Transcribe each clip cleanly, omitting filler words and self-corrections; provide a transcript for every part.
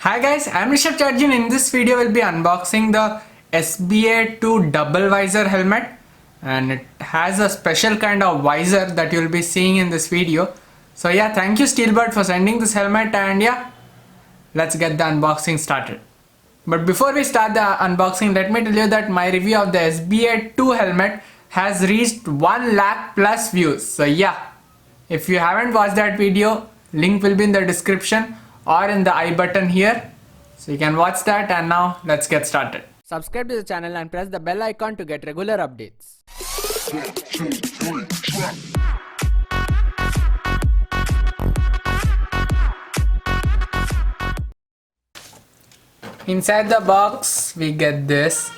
Hi guys, I'm Rishabh Chatterjee and in this video we'll be unboxing the SBA 2 double visor helmet, and it has a special kind of visor that you'll be seeing in this video. So yeah, thank you Steelbird for sending this helmet, and yeah, let's get the unboxing started. But before we start the unboxing, let me tell you that my review of the SBA 2 helmet has reached 1 lakh plus views. So yeah, if you haven't watched that video, link will be in the description or in the I button here, so you can watch that. And now let's get started. Subscribe to the channel and press the bell icon to get regular updates. Inside the box we get this.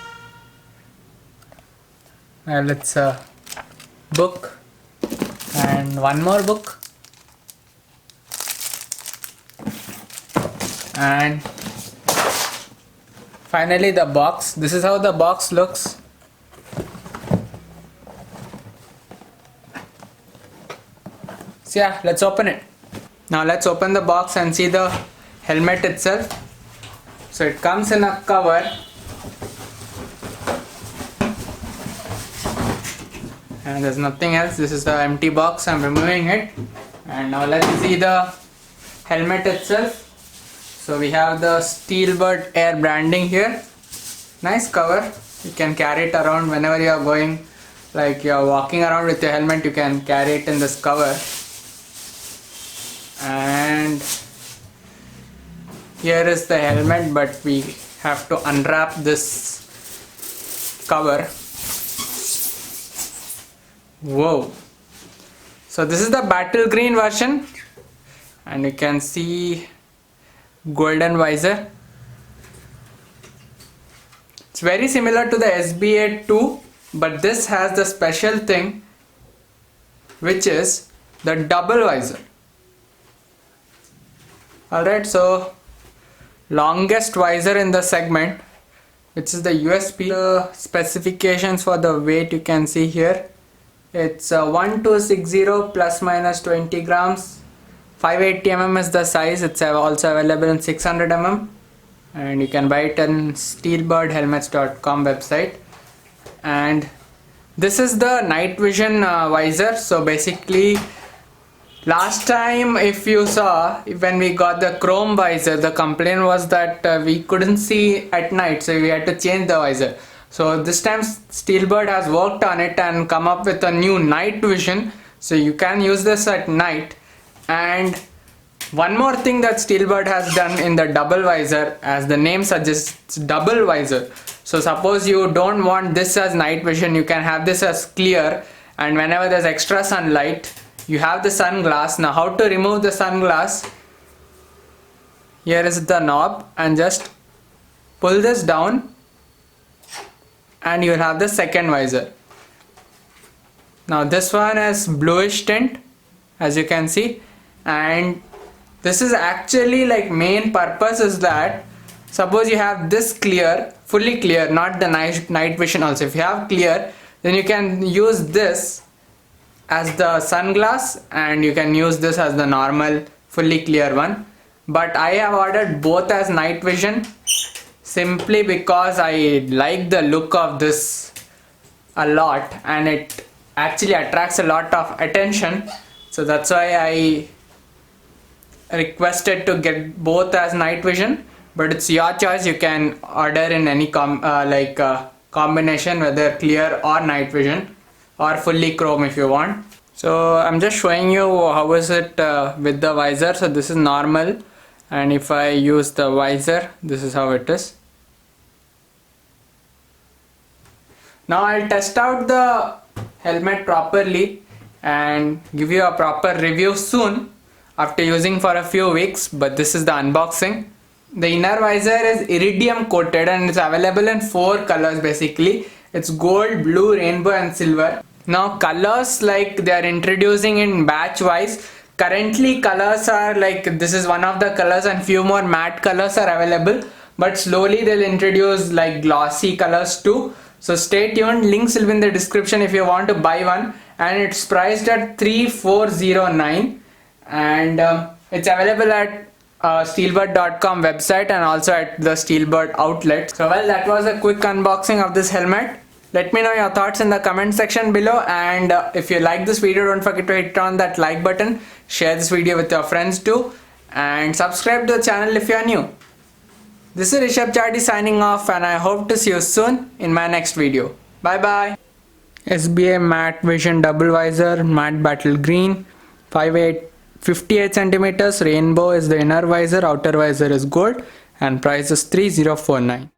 Well, it's a book and one more book. And finally the box. This is how the box looks. So yeah, let's open it. Now let's open the box and see the helmet itself. So it comes in a cover. And there's nothing else. This is the empty box. I'm removing it. And now let's see the helmet itself. So we have the Steelbird Air branding here. Nice cover. You can carry it around whenever you are going, like you are walking around with your helmet, you can carry it in this cover. And here is the helmet, but we have to unwrap this cover. Whoa. So this is the battle green version, and you can see golden visor. It's very similar to the SBA 2, but this has the special thing, which is the double visor. Alright, so longest visor in the segment, which is the USP. The specifications for the weight you can see here. It's 1260 plus minus 20 grams. 580 mm is the size. It's also available in 600 mm, and you can buy it on steelbirdhelmets.com website. And this is the night vision visor. So basically, last time if you saw, when we got the chrome visor, the complaint was that we couldn't see at night, so we had to change the visor. So this time Steelbird has worked on it and come up with a new night vision, so you can use this at night. And one more thing that Steelbird has done in the double visor, as the name suggests, double visor. So suppose you don't want this as night vision, you can have this as clear, and whenever there's extra sunlight, you have the sunglass. Now how to remove the sunglass? Here is the knob, and just pull this down and you will have the second visor. Now this one is bluish tint, as you can see. And this is actually, like, main purpose is that suppose you have this clear, fully clear, not the night vision also. If you have clear, then you can use this as the sunglass, and you can use this as the normal fully clear one. But I have ordered both as night vision simply because I like the look of this a lot, and it actually attracts a lot of attention. So that's why I requested to get both as night vision, but it's your choice. You can order in any combination, whether clear or night vision, or fully chrome if you want. So I'm just showing you how is it with the visor. So this is normal, and if I use the visor, this is how it is. Now I'll test out the helmet properly and give you a proper review soon, after using for a few weeks. But this is the unboxing. The inner visor is iridium coated, and it's available in 4 colors basically. It's gold, blue, rainbow and silver. Now colors, like, they are introducing in batch wise. Currently colors are like, this is one of the colors, and few more matte colors are available, but slowly they'll introduce like glossy colors too. So stay tuned. Links will be in the description if you want to buy one, and it's priced at 3409. And it's available at steelbird.com website and also at the Steelbird outlet. So well, that was a quick unboxing of this helmet. Let me know your thoughts in the comment section below, and if you like this video, don't forget to hit on that like button, share this video with your friends too, and subscribe to the channel if you are new. This is Rishabh signing off, and I hope to see you soon in my next video. Bye bye. SBA matte vision double visor, matte battle green, 58 centimeters, rainbow is the inner visor, outer visor is gold, and price is 3049.